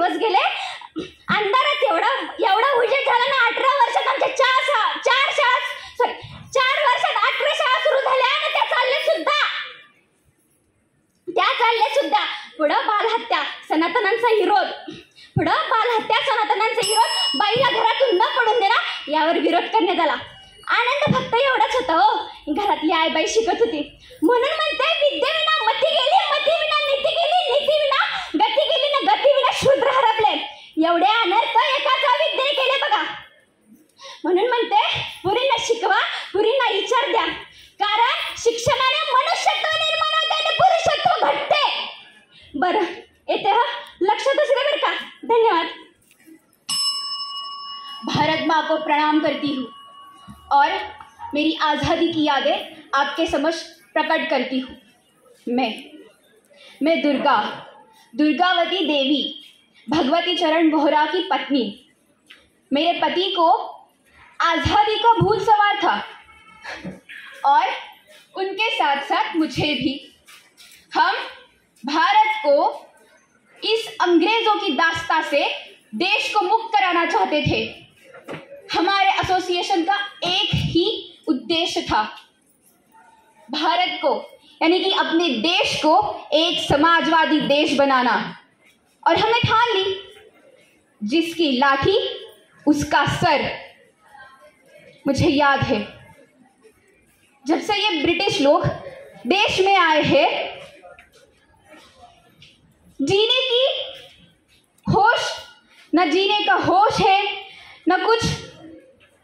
दिवस गेले अंधारात. एवढा उजेड झाला ना. 18 वर्षात आमच्या 4 वर्षात 18 शाळा सुरू झाल्या आणि त्या चालल्या सुद्धा. पुढं बालहत्या, सनातनांचा विरोध. बाईला घरातून न पडून देणार यावर विरोध करण्यात आला. आनंद फक्त एवढाच होता हो, घरातली आईबाई शिकत होती म्हणून म्हणते, विद्येविना मती गेली, मतीविना नीती गेली, नीतीविना गती गेली, ना गतीविना शूद्र हरपले. एवढे अनर्थ एकाच विद्येने केले बघा. म्हणून म्हणते, पुरींना शिकवा, पुरींना विचार द्या, कारण शिक्षणाने मनुष्यत्व निर्माण होते आणि पुरुषत्व घडते. बरं येते हा, लक्षात असले बरं का. धन्यवाद. भारत माँ को प्रणाम करती हूँ और मेरी आज़ादी की यादें आपके समक्ष प्रकट करती हूँ. मैं दुर्गावती देवी, भगवती चरण बोहरा की पत्नी. मेरे पति को आज़ादी का भूत सवार था और उनके साथ साथ मुझे भी. हम भारत को इस अंग्रेजों की दास्ता से देश को मुक्त कराना चाहते थे. हमारे एसोसिएशन का एक ही उद्देश्य था, भारत को यानी कि अपने देश को एक समाजवादी देश बनाना. और हमने ठान ली, जिसकी लाठी उसका सर. मुझे याद है जब से ये ब्रिटिश लोग देश में आए हैं, जीने की होश, न जीने का होश है, न कुछ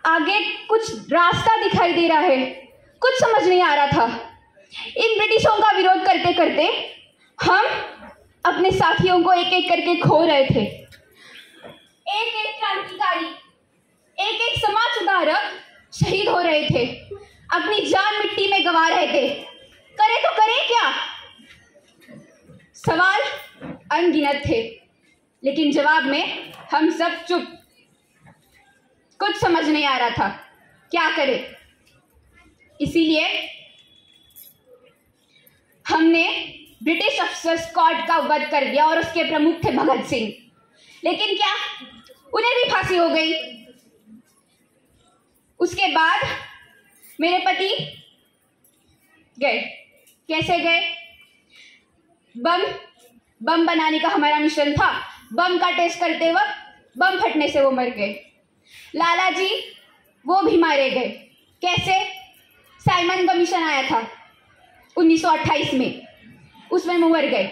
आगे कुछ रास्ता दिखाई दे रहा है. कुछ समझ नहीं आ रहा था. इन ब्रिटिशों का विरोध करते करते हम अपने साथियों को एक एक करके खो रहे थे. एक एक क्रांतिकारी, एक एक समाज सुधारक शहीद हो रहे थे, अपनी जान मिट्टी में गंवा रहे थे. करे तो करे क्या? सवाल अनगिनत थे, लेकिन जवाब में हम सब चुप. कुछ समझ नहीं आ रहा था क्या करें. इसीलिए हमने ब्रिटिश अफसर स्कॉट का वध कर दिया और उसके प्रमुख थे भगत सिंह. लेकिन क्या उन्हें भी फांसी हो गई. उसके बाद मेरे पति गए. कैसे गए? बम बनाने का हमारा मिशन था. बम का टेस्ट करते वक्त बम फटने से वो मर गए. लाला जी वो भी मारे गए. कैसे? साइमन कमीशन आया था 1928 में, उसमें वो मर गए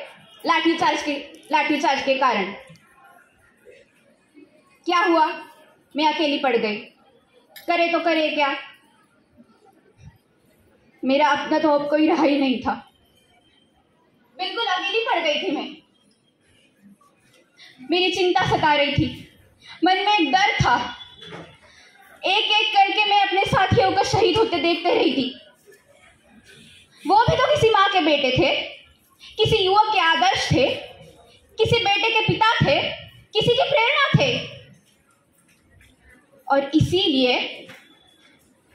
लाठीचार्ज के कारण. क्या हुआ? मैं अकेली पड़ गई. करे तो करे क्या? मेरा अपना तो अब कोई रहा ही नहीं था. बिल्कुल अकेली पड़ गई थी मैं. मेरी चिंता सता रही थी, मन में एक डर था. एक एक करके मैं अपने साथियों को शहीद होते देखते रही थी. वो भी तो किसी माँ के बेटे थे, किसी युवक के आदर्श थे, किसी बेटे के पिता थे, किसी की प्रेरणा थे. और इसीलिए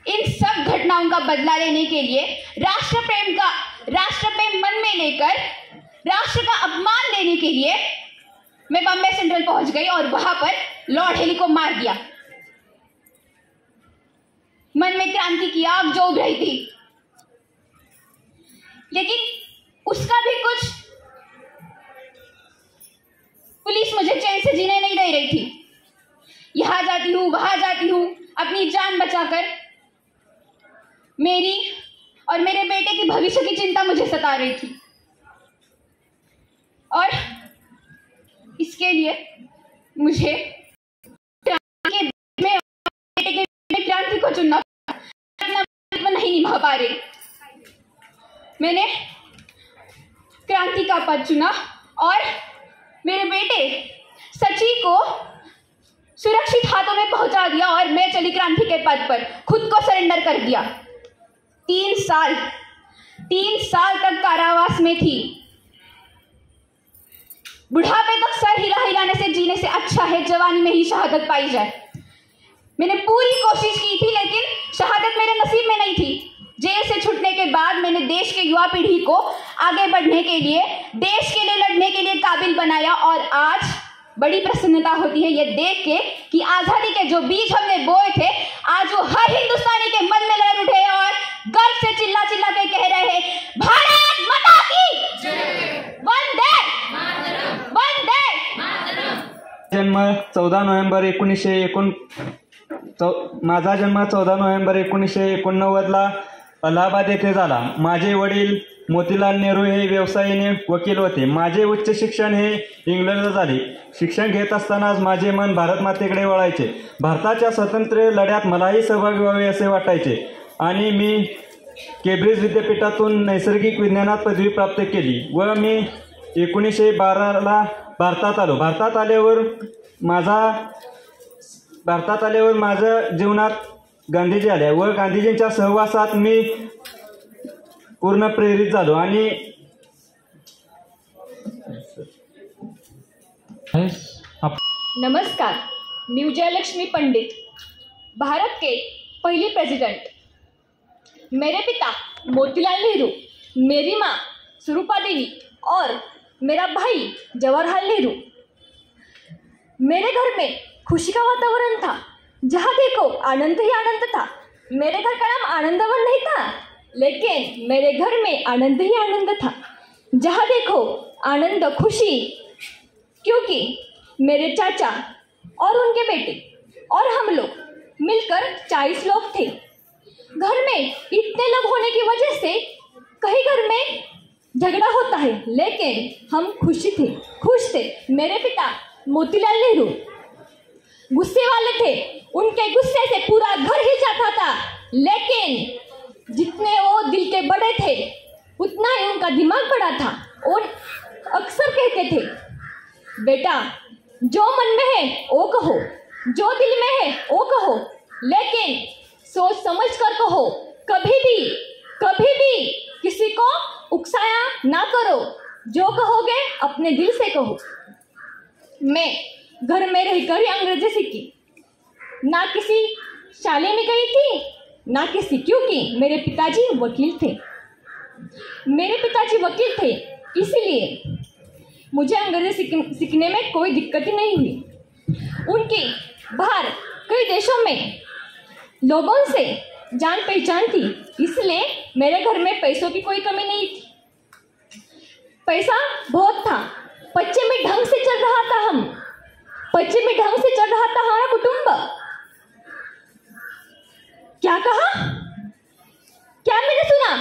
इन सब घटनाओं का बदला लेने के लिए राष्ट्रप्रेम मन में लेकर राष्ट्र का अपमान देने के लिए मैं बॉम्बे सेंट्रल पहुंच गई और वहां पर लॉर्ड हेली को मार दिया. मन में क्रांति की आग जो उभ रही थी, लेकिन उसका भी कुछ पुलिस मुझे चैन से जीने नहीं दे रही थी. यहां जाती हूं, वहां जाती हूं, अपनी जान बचाकर. मेरी और मेरे बेटे की भविष्य की चिंता मुझे सता रही थी. और इसके लिए मुझे क्रांति को चुनना नहीं निभा पा रही. मैंने क्रांति का पद चुना और मेरे बेटे सची को सुरक्षित हाथों में पहुंचा दिया और मैं चली क्रांति के पद पर. खुद को सरेंडर कर दिया. 3 साल तक कारावास में थी. बुढ़ापे तक सर हिलाने से जीने से अच्छा है जवानी में ही शहादत पाई जाए. मैंने पूरी कोशिश की थी, लेकिन शहादत मेरे नसीब में नहीं थी. जेल से छूटने के बाद मैंने देश के युवा पीढ़ी को आगे बढ़ने के लिए, देश के लिए लड़ने के लिए काबिल बनाया और आज बड़ी प्रसन्नता होती है ये देख के कि आजादी के जो बीज हमने बोए थे आज वो हर हिंदुस्तानी के मन में लहर उठे और गर्व से चिल्ला चिल्ला के कह रहे हैं, भारत माता की वंदे वंदे। जन्म 14 नोव्हेंबर 1949 माझा जन्म 14 नोव्हेंबर 1989ला अलाहाबाद येथे झाला। माझे वडील मोतीलाल नेहरू हे व्यवसायाने वकील होते। माझे उच्च शिक्षण हे इंग्लंडला झाले। शिक्षण घेत असतानाच माझे मन भारत मातेकडे वळायचे। भारताच्या स्वातंत्र्य लढ्यात मलाही सहभागी व्हावे असे वाटायचे आणि मी केम्ब्रिज विद्यापीठातून नैसर्गिक विज्ञानात पदवी प्राप्त केली व मी 1912ला भारतात आलो। भारतात आल्यावर माझ्या जीवनात गांधीजी आले व गांधीजींच्या सहवासात मी पूर्ण प्रेरित झालो आणि नमस्कार, मैं विजयलक्ष्मी पंडित, भारत के पहली प्रेसिडेंट। मेरे पिता मोतीलाल नेहरू, मेरी माँ स्वरूपा देवी और मेरा भाई जवाहरलाल नेहरू। मेरे घर में खुशी का वातावरण था, जहाँ देखो आनंद ही आनंद था। मेरे घर का नाम आनंदवन नहीं था, लेकिन मेरे घर में आनंद ही आनंद था। जहाँ देखो आनंद खुशी, क्योंकि मेरे चाचा और उनके बेटे और हम लोग मिलकर 40 लोग थे। घर में इतने लोग होने की वजह से कहीं घर में झगड़ा होता है, लेकिन हम खुश थे। मेरे पिता मोतीलाल नेहरू गुस्से वाले थे, उनके गुस्से से पूरा घर हिल जाता था, लेकिन जितने वो दिल के बड़े थे उतना ही उनका दिमाग बड़ा था। और अक्सर कहते थे, बेटा जो मन में है वो कहो, जो दिल में है वो कहो, लेकिन सोच समझ कर कहो। कभी भी किसी को उकसाया ना करो, जो कहोगे अपने दिल से कहो। मैं घर में रहकर ही अंग्रेजी सीखी, ना किसी शाले में गई थी ना किसी, क्योंकि मेरे पिताजी वकील थे। इसलिए मुझे अंग्रेजी सीखने में कोई दिक्कत ही नहीं हुई। उनकी बाहर कई देशों में लोगों से जान पहचान थी, इसलिए मेरे घर में पैसों की कोई कमी नहीं थी। पैसा बहुत था, पश्चिमी ढंग से चल रहा था हमारा कुटुंब। क्या कहा? क्या मैंने सुना?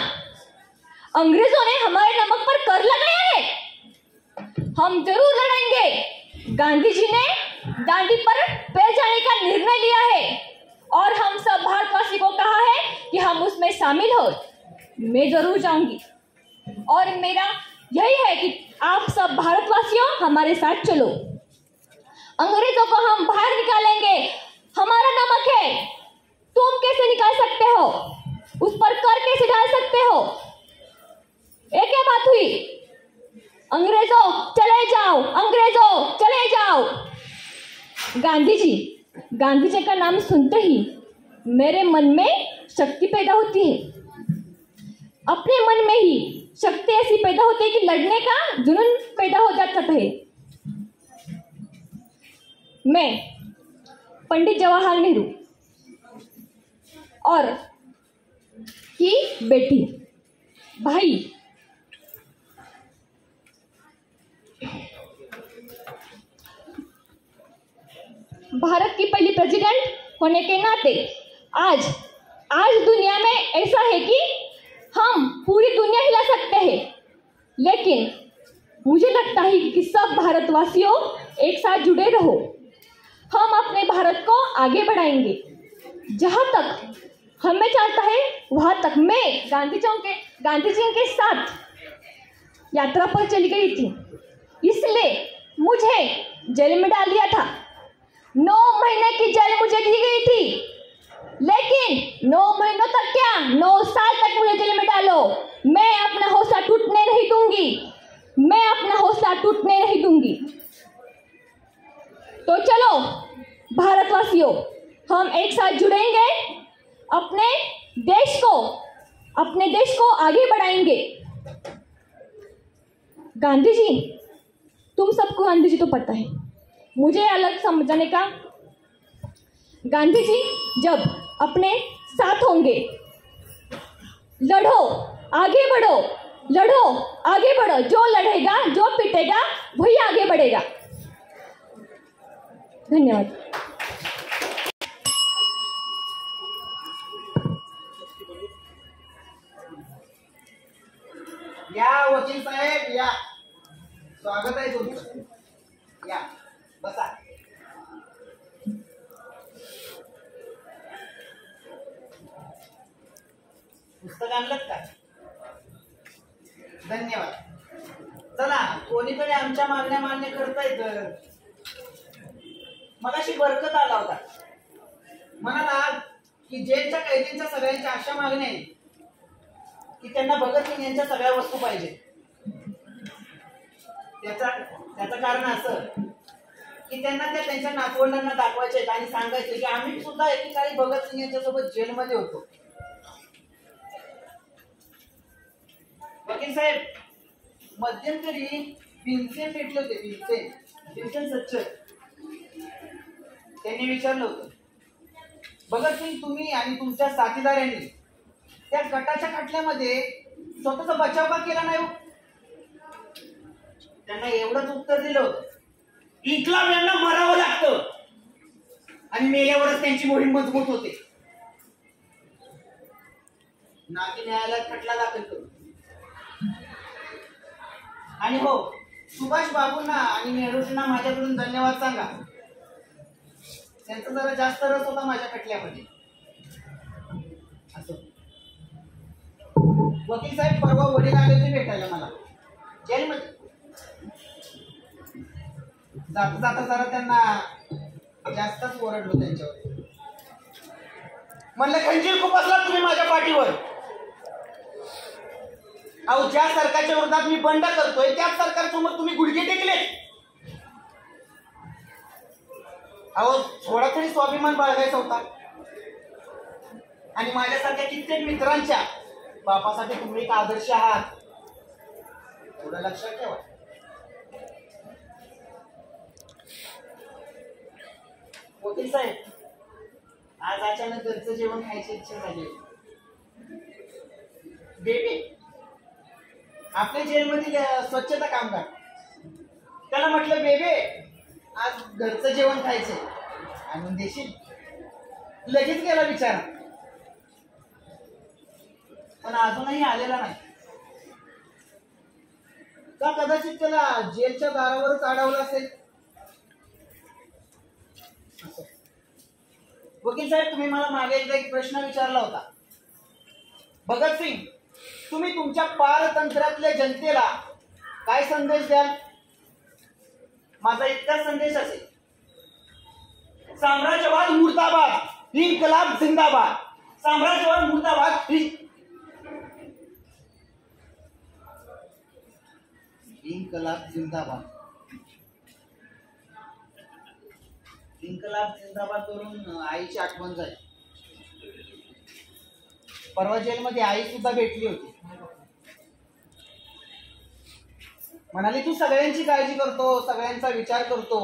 अंग्रेजों ने हमारे नमक पर कर लगाया है। हम जरूर लड़ेंगे। गांधी जी ने दांडी पर पैर जाने का निर्णय लिया है और हम सब भारतवासी को कहा है कि हम उसमें शामिल हो। मैं जरूर जाऊंगी और मेरा यही है कि आप सब भारतवासियों हमारे साथ चलो। अंग्रेजों को हम बाहर निकालेंगे। हमारा नमक है, तुम कैसे निकाल सकते हो? उस पर कर कैसे डाल सकते हो? एक क्या बात हुई? अंग्रेजों चले जाओ। गांधी जी का नाम सुनते ही मेरे मन में शक्ति पैदा होती है। अपने मन में ही शक्ति ऐसी पैदा होती है कि लड़ने का जुनून पैदा हो जाता है। मैं पंडित जवाहरलाल नेहरू और की बेटी भाई भारत की पहली प्रेसिडेंट होने के नाते आज दुनिया में ऐसा है कि हम पूरी दुनिया हिला सकते हैं, लेकिन मुझे लगता है कि सब भारतवासियों एक साथ जुड़े रहो। हम अपने भारत को आगे बढ़ाएंगे। जहाँ तक हमें चाहता है वहाँ तक। मैं गांधी जी के साथ यात्रा पर चली गई थी, इसलिए मुझे जेल में डाल दिया था। 9 महीने की जेल मुझे दी गई थी, लेकिन 9 महीनों तक क्या 9 साल तक मुझे जेल में डालो, मैं अपना हौसला टूटने नहीं दूंगी। तो चलो भारतवासियों, हम एक साथ जुड़ेंगे, अपने देश को आगे बढ़ाएंगे। गांधी जी, तुम सबको गांधी जी तो पता है, मुझे अलग समझने का। गांधी जी जब अपने साथ होंगे, लड़ो आगे बढ़ो, लड़ो आगे बढ़ो, जो लड़ेगा जो पिटेगा वही आगे बढ़ेगा। धन्यवाद। या वकील साहेब या, स्वागत आहे तुमचं, या बसा. पुस्तक आणलं का? धन्यवाद. चला, कोणीतरी आमच्या मागण्या मान्य करतायत. मगाशी बरकत आला होता, म्हणाला की जेलच्या कैदींच्या सगळ्यांच्या अशा मागण्या आहेत की त्यांना भगतसिंग यांच्या सगळ्या वस्तू पाहिजे. त्याचं कारण असं की त्यांना त्यांच्या नातवंडांना दाखवायचे आणि सांगायचे की आम्ही सुद्धा एकेकाळी भगतसिंग यांच्यासोबत जेलमध्ये होतो. वकील साहेब, मध्यंतरी भीमसेन भेटले होते. भीमसेन सच्चर त्यांनी विचारलं होतं, भगतसिंग तुम्ही आणि तुमच्या साथीदारांनी त्या गटाच्या खटल्यामध्ये स्वतःचा बचाव का केला नाही? त्यांना एवढंच उत्तर दिलं होतं, इन्कलाब यांना मरावं लागतं आणि मेल्यावरच त्यांची मोहीम मजबूत होते. नाकी न्यायालयात खटला दाखल करू. आणि हो, सुभाष बाबूंना आणि नेहरूंना माझ्याकडून धन्यवाद सांगा. त्यांचा जरा जास्त रस होता माझ्या खटल्यामध्ये. असं वकील साहेब, परवा वडील आले होते भेटायला मला जेलमध्ये. जाता जाता जरा त्यांना जास्तच ओरडलो त्यांच्यावर. म्हणलं, खंजीर खूप असला तुम्ही माझ्या पाठीवर. अहो, ज्या सरकारच्या विरोधात मी बंड करतोय त्याच सरकारसमोर तुम्ही गुडघे टेकले. अहो, थोडा तरी स्वाभिमान बाळगायचा होता. आणि माझ्यासारख्या कित्येक मित्रांच्या बापासाठी तुम्ही एक आदर्श आहात, थोडं लक्षात ठेवा. वकील साहेब, आज अचानक घरचं जेवण खायची इच्छा झाली. बेबी आपल्या जेलमधील स्वच्छता कामगार, त्याला म्हटलं, बेबे आज घरचं जेवण खायचंय, आणून देशील? लगेच गेला विचार, पण अजूनही आलेला नाही. का कदाचित त्याला जेलच्या दारावरच अडवलं असेल. वकील साहेब, तुम्ही मला मागे एकदा एक प्रश्न विचारला होता, भगतसिंग तुम्ही तुमच्या पारतंत्र्यातल्या जनतेला काय संदेश द्याल? माझा इतका संदेश असेल, साम्राज्यवाद मुर्दाबाद, इन्कलाब जिंदाबाद. साम्राज्यवाद मुर्दाबाद, इन्कलाब जिंदाबाद. इन्कलाब जिंदाबाद करून आईची आठवण झाली. परवा जेलमध्ये आई सुद्धा भेटली होती. म्हणाली, तू सगळ्यांची काळजी करतो, सगळ्यांचा विचार करतो,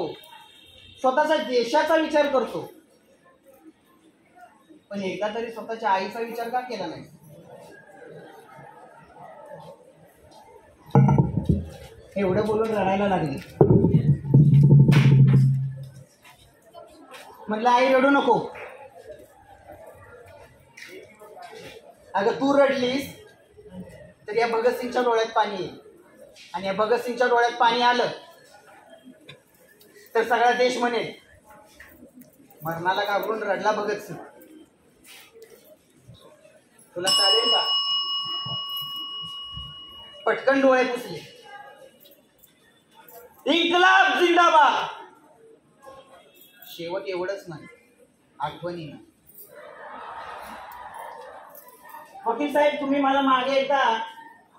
स्वतःचा देशाचा विचार करतो, पण एकदा तरी स्वतःच्या आईचा विचार का केला नाही? एवढं बोलून रडायला लागली. म्हटलं, आई रडू नको. अगं, तू रडलीस तर या भगतसिंगच्या डोळ्यात पाणी येईल, आणि या भगतसिंगच्या डोळ्यात पाणी आलं तर सगळा देश म्हणेल, मरणाला घाबरून रडला भगतसिंग. तुला चालेल का? पटकन डोळे पुसले. इन्कलाब जिंदाबाद. शेवट एवढंच नाही, आठवणी नाही. वकील साहेब, तुम्ही मला मागे एकदा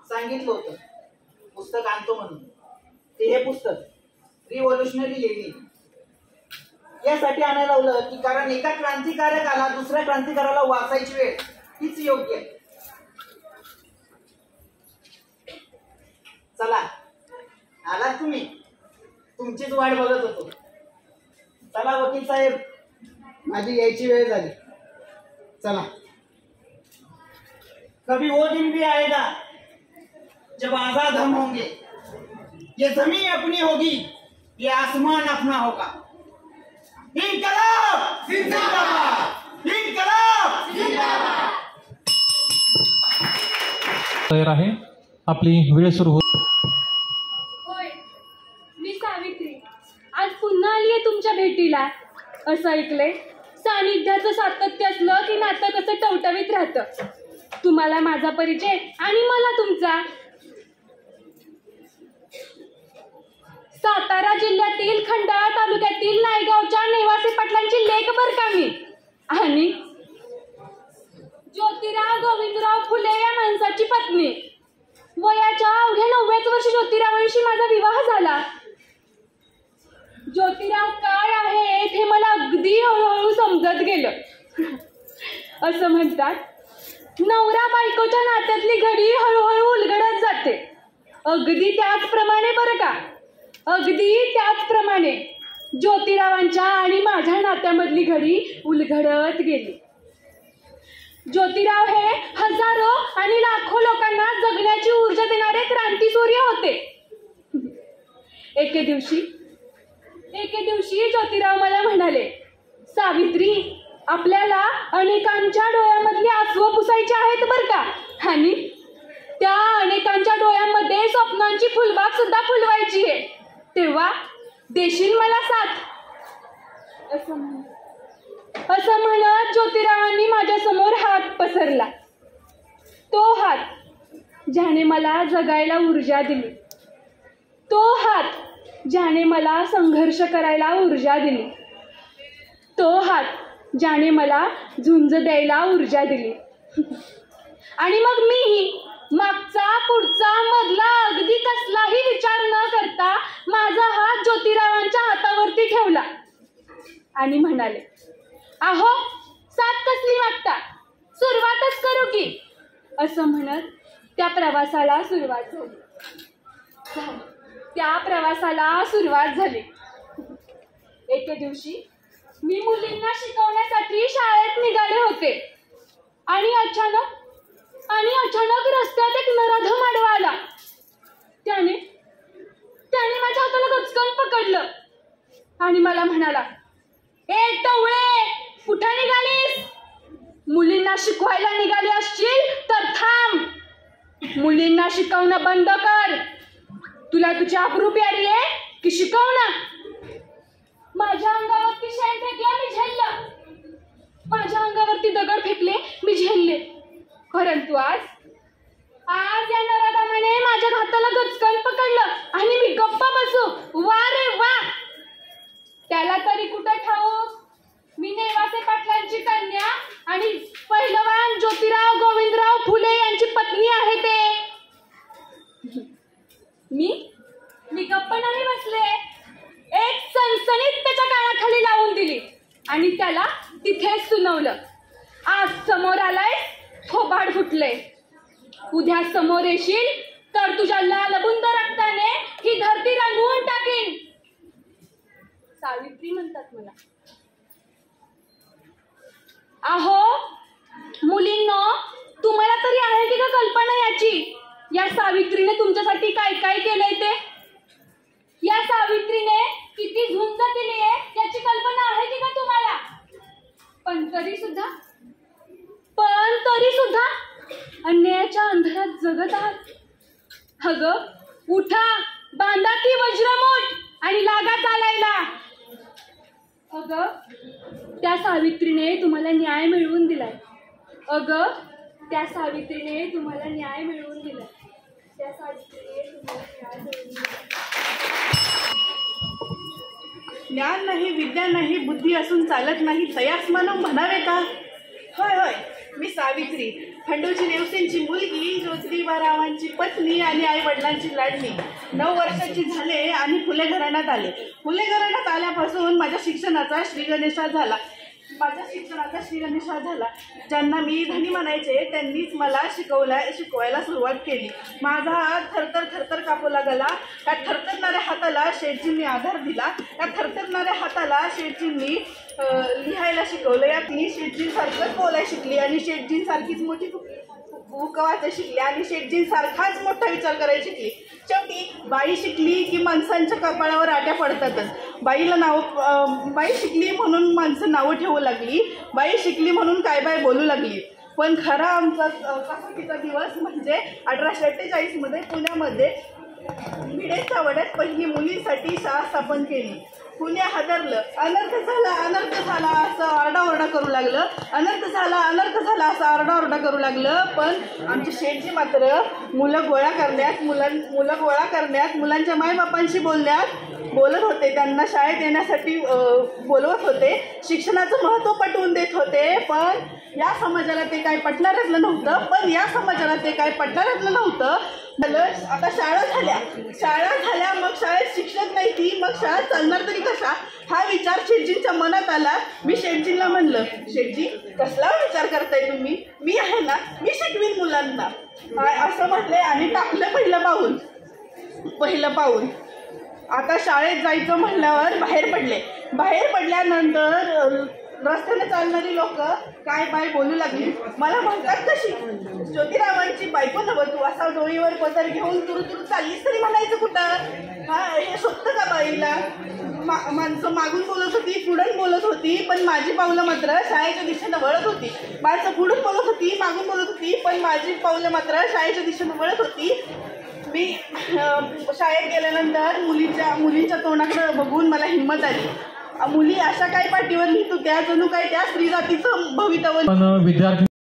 सांगितलं होतं पुस्तक आणतो म्हणून. ते हे पुस्तक रिव्होल्युशनरी लिव्हिंग यासाठी आणायला लावलं की कारण एका क्रांतिकारकाला दुसऱ्या क्रांतिकाराला वाचायची वेळ हीच योग्य आहे. चला, आलात तुम्ही, तुमचीच वाट बघत होतो. चला वकील साहेब, माझी यायची वेळ झाली. चला. कभी वो दिन भी आएगा जब आजाद हम होंगे, ये जमीन अपनी होगी, ये आसमान अपना होगा. इनकलाब जिंदाबाद, इनकलाब जिंदाबाद. तयार आहे. आपली वेळ सुरू होत. होय, मी सावित्री आज पुन्हा आली आहे तुमच्या भेटीला. असं ऐकलंय सानिध्याचं सातत्य असलं की नातं कसं टवटवीत राहतं. तुम्हाला माझा परिचय आणि मला तुमचा. सातारा जिल्ह्यातील खंडाळा तालुक्यातील नायगावच्या नेवासे पाटलांची लेक बर का मी. आणि ज्योतिराव गोविंदराव फुले या माणसाची पत्नी. वयाच्या अवघ्या 9व्याच वर्षी ज्योतिरावांशी माझा विवाह झाला. ज्योतिराव काय आहेत हे मला अगदी हळूहळू समजत गेलं. असं म्हणतात, नवरा बायकोच्या नात्यातली घडी हळूहळू उलगडत जाते. अगदी त्याचप्रमाणे बरं का, अगदी त्याचप्रमाणे ज्योतिरावांच्या आणि माझ्या नात्यामधली घडी उलगडत गेली. ज्योतिराव हे हजारो आणि लाखो लोकांना जगण्याची ऊर्जा देणारे क्रांतीसूर्य होते. एके दिवशी ज्योतिराव मला म्हणाले, सावित्री, आपल्याला अनेकांच्या डोळ्यामधली आसवं पुसायची आहेत बरं का, आणि त्या अनेकांच्या डोळ्यामध्ये स्वप्नांची फुलबाग सुद्धा फुलवायची आहे. तेव्हा देशील मला साथ. असं म्हणत ज्योतिरावांनी माझ्या समोर हात पसरला. तो हात ज्याने मला जगायला ऊर्जा दिली, तो हात ज्याने मला संघर्ष करायला ऊर्जा दिली, तो हात ज्याने मला झुंज द्यायला ऊर्जा दिली. आणि मग मीही मागचा पुढचा मधला अगदी कसलाही विचार न करता माझा हात ज्योतिरावांच्या हातावरती ठेवला आणि म्हणाले, अहो, साथ कसली मागता, सुरुवातच करू की. असं म्हणत त्या प्रवासाला सुरुवात झाली. एके दिवशी मी मुलींना शिकवण्यासाठी शाळेत निघाले होते आणि अचानक रस्त्यात एक नराधम आडवा आला. त्याने माझ्या हाताला गचकन पकडलं आणि मला म्हणाला, ए टवळे, कुठे निघालीस? मुलींना शिकवायला निघाली असशील तर थांब. मुलींना शिकवणं बंद कर. तुला तुझी अब्रू प्यारी आहे की शिकव ना. माझ्या अंगावरती शेण फेकला, मी झेललं. माझ्या अंगावरती दगड फेकले, मी झेलले. परंतु आज या नराधमाने माझ्या हाताला गचकन पकडलं आणि मी गप्पा बसू. वा रे वा. त्याला तरी कुठं ठाऊक मी नेवासे पाटलांची कन्या आणि पहिलवान ज्योतिराव गोविंदराव फुले यांची पत्नी आहे ते. मी गप्प नाही बसले. एक सनसनीत त्याच्या कानाखाली लावून दिली आणि त्याला तिथेच सुनावलं. आज समोर आलाय, थोबाड फुटले. उद्या समोर येशील तर तुझ्या लालबुंद रक्ताने ही धरती रंगवून टाकीन. सावित्री म्हणतात मला. अहो मुलींनो, तुम्हाला तरी आहे की का कल्पना याची, या सावित्रीने तुमच्यासाठी काय काय केलंय ते? या सावित्रीने किती झुंज दिली आहे याची कल्पना आहे की का तुम्हाला? पण तरी सुद्धा अन्यायाच्या अंधारात जगत आहात. अगं उठा, बांधा ती वज्रमूठ आणि लागा चालायला. अगं त्या सावित्रीने तुम्हाला न्याय मिळवून दिलाय. ज्ञान नाही, विद्या नाही, बुद्धी असून चालत नाही, तयास मानव म्हणावे का? होय, मी सावित्री, खंडोजी नेवसेंची मुलगी, ज्योतिबारावांची पत्नी आणि आई वडिलांची लाडणी. 9 वर्षाची झाले आणि फुले घराण्यात आले. फुले घराण्यात आल्यापासून माझ्या शिक्षणाचा श्रीगणेशा झाला. ज्यांना मी धनी म्हणायचे त्यांनीच मला शिकवायला सुरुवात केली. माझा हात थरथर कापू लागला. त्या थरथरणाऱ्या हाताला शेठजींनी आधार दिला. त्या थरथरणाऱ्या हाताला शेठजींनी लिहायला शिकवलं. यात मी शेठजींसारखंच बोलायला शिकली आणि शेठजींसारखीच मोठी बुक वाचायला शिकली आणि शेठजींसारखाच मोठा विचार करायला शिकली. शेवटी बाई शिकली की माणसांच्या कपाळावर आट्या पडतातच. बाई शिकली म्हणून माणसं नावं ठेवू लागली. बाई शिकली म्हणून काय बाय बोलू लागली. पण खरा आमचा कसाकीचा दिवस म्हणजे 1848 पुण्यामध्ये भिडेच्या वाड्यात पहिली मुलींसाठी शाळा स्थापन केली. पुणे हादरलं. अनर्थ झाला असं आरडाओरडा करू लागलं. अनर्थ झाला असं आरडाओरडा करू लागलं. पण आमचे शेठजी मात्र मुलं गोळा करण्यात मुलांच्या मायबापांशी बोलत होते. त्यांना शाळेत येण्यासाठी बोलवत होते. शिक्षणाचं महत्त्व पटवून देत होते. पण या समाजाला ते काय पटणारच नव्हतं. आता शाळा झाल्या मग शाळेत शिक्षक नाही ती, मग शाळा चालणार तरी कशा, हा विचार शेठजींच्या मनात आला. मी शेठजींना म्हणलं, शेठजी कसला विचार करताय तुम्ही, मी आहे ना, मी शिकवीन मुलांना असं म्हटले आणि टाकलं पहिलं पाऊल. आता शाळेत जायचं म्हणल्यावर बाहेर पडल्यानंतर रस्त्याने चालणारी लोक काय बाय बोलू लागली. मला म्हणतात कशी, ज्योतिरावांची बायको नव्ह तू, असा डोळीवर पदर घेऊन तुरु चाललीस तरी म्हणायचं कुठं. हे सोपतं का बाईला. माणसं मागून बोलत होती, पुढून बोलत होती, पण माझी पावलं मात्र शाळेच्या दिशेनं वळत होती. माणसं पुढून बोलत होती, मागून बोलत होती, पण माझी पावलं मात्र शाळेच्या दिशेनं वळत होती. मी शाळेत गेल्यानंतर मुलींच्या तोंडाकडे बघून मला हिंमत आली. मुली अशा काय पाठीवर लिहित होत्या जणू काय त्या स्त्री जातीचं भवितव्य. पण विद्यार्थी